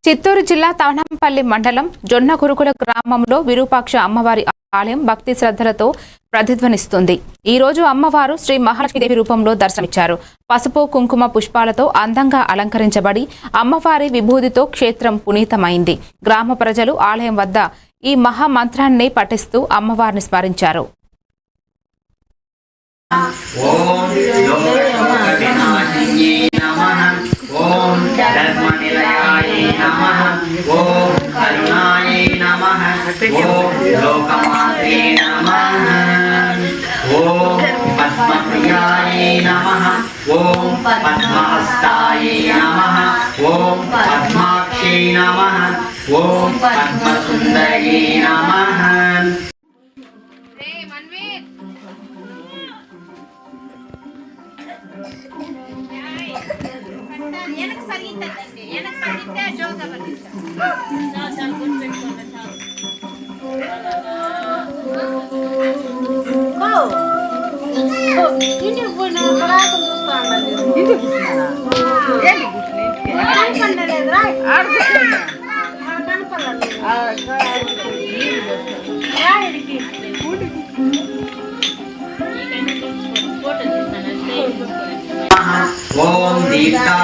చిత్తూరు జిల్లా తవనంపల్లి మండలం జొన్నగురుకుల గ్రామంలో విరూపాక్ష అమ్మవారి ఆలయం భక్తి శ్రద్ధలతో ప్రతిధ్వనిస్తుంది. ఈ రోజు అమ్మవారు శ్రీ మహాలక్ష్మీదేవి రూపంలో దర్శనమిచ్చారు. పసుపు కుంకుమ పుష్పాలతో అందంగా అలంకరించబడి అమ్మవారి విభూతితో క్షేత్రం పునీతమైంది. గ్రామ ప్రజలు ఆలయం వద్ద ఈ మహామంత్రాన్ని పఠిస్తూ అమ్మవారిని స్మరించారు. ओम धर्मनिलयाय नमः ओम करुणाय नमः ओम लोकमात्रे नमः ओम पद्मप्रियाय नमः ओम पद्महस्ताय नमः ओम पद्माक्षे नमः ओम पद्मसुंदरी नमः। எனக்கு சரியில்லை எனக்கு சரியில்லை ஜோக பண்ணிட்டேன் நான் గుర్తు పెట్టుకుంటా ఇంటి పోయినా కరాకు చూస్తాను ఇంటి పోయినా ఏంటి కనపడలేదురా ఆడుతున్నా కనపడలేదు యాడికి ओम दीप्ताय